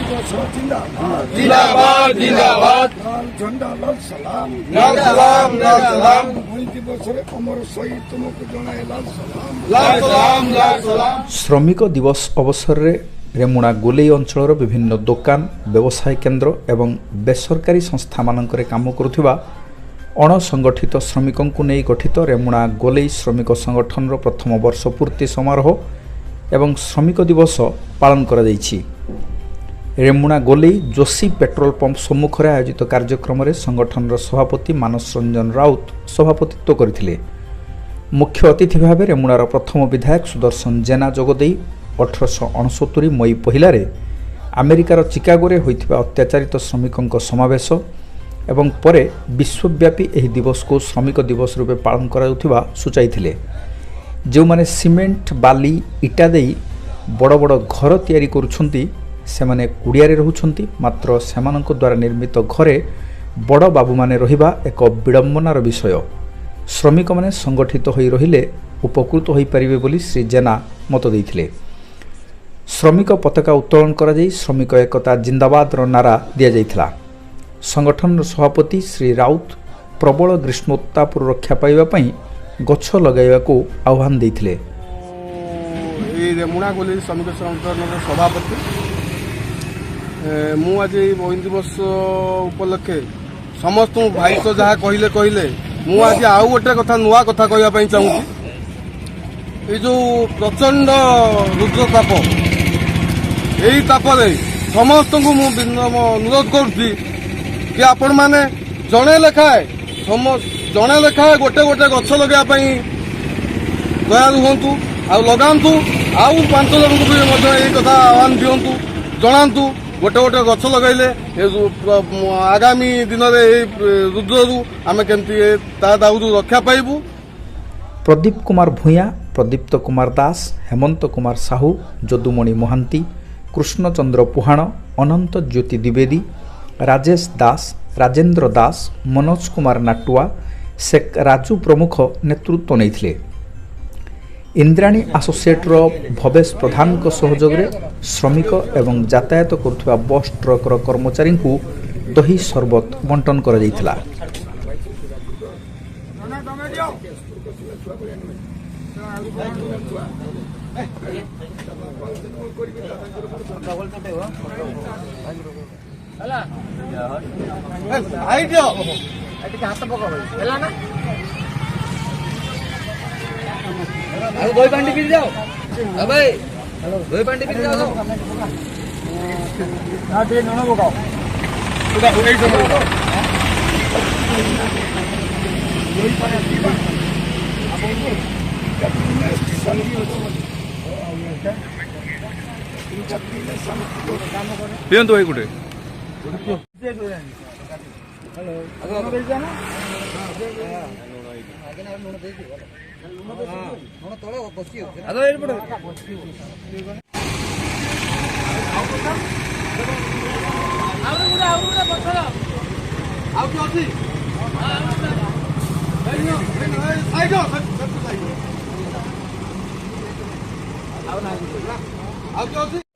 जिंदाबाद जिंदाबाद लाल झंडा लाल सलाम लाल सलाम लाल सलाम वही दिवस रे अमर शहीद तुमको जनाए लाल सलाम लाल सलाम लाल सलाम। श्रमिक दिवस अवसर में रेमुणा गोलेई अंचल विभिन्न दुकान व्यवसाय केन्द्र एवं बेसरकारी संस्था मानकरे काम करुथिबा अणसंगठित श्रमिकों नहीं गठित रेमुणा गोलेई श्रमिक संगठन प्रथम वर्ष पूर्ति समारोह एवं श्रमिक दिवस पालन करा जायछि। रेमुणा गोलेई जोशी पेट्रोल पंप सम्मुख में आयोजित कार्यक्रम में संगठन सभापति मानस रंजन राउत सभापतित्व करथिले। मुख्य अतिथि भाव रेमुणार प्रथम विधायक सुदर्शन जेना जोगदे 1869 मई पहिला अमेरिकार चिकागो रे होइथिबा अत्याचारित श्रमिकों समावेश एवं परे विश्वव्यापी एही दिवस को श्रमिक दिवस रूपे पालन करा सूचाई जो माने सीमेंट बाली इटा देई बड़ बड़ घर तैयारी करुछंती से माने कुड़ियारे रहउछंती मात्र सेमानक द्वारा निर्मित घरे बड़ बाबू माने रहिबा एक विडंबनार विषय। श्रमिक माने संगठित होई रहिले उपकृत होई परिबे बोली श्री जेना मत देइथिले। श्रमिक पताका उत्तोलन करा जाई श्रमिक एकता जिंदाबाद नारा दिया जाइथिला। संगठन सभापति श्री राउत प्रबल ग्रीष्मोत्तापରୁ रक्षा पाइबा पई गछ लगाइबाको आह्वान देइथिले। रेमुणा गोलेई श्रमिक संगठन सभापति मु आज बहिन दिवस उपलक्षे समस्त भाई तो जहाँ कहले कहले मु आज आउ गोटे कथा नुआ कथा कहवाई चाहूँगी। ये जो प्रचंड रुद्रताप यही तापरे समस्त को अनुरोध करुच्ची कि आपण मैंने जड़े लेखाए जड़े लेखाए गोटे गोटे गछ लगापी दया रुहतु आगातु आउ 5 जन को भी कथा आह्वान दिंतु जनातु गोटे गोटे गछ लगैले आगामी दिन में रुद्रु आम केमती दाऊद रक्षा पाइबू। प्रदीप कुमार भूया, प्रदीप्त कुमार दास, हेमंत कुमार साहू, जदुमणि महांती, कृष्णचंद्र पुहाण, अनंत ज्योति द्विवेदी, राजेश दास, राजेंद्र दास, मनोज कुमार नाटुआ, शेख राजू प्रमुख नेतृत्व नहीं। इंद्राणी आसोसिएटर भवेश प्रधान सहयोग में श्रमिक एवं यातायात करुवा बस ट्रकर कर्मचारी को दही शरबत बंटन कर दही पानी पी जाओ भाई दही पानी पी जाओ पियंतु भाई गोटे ଆଉ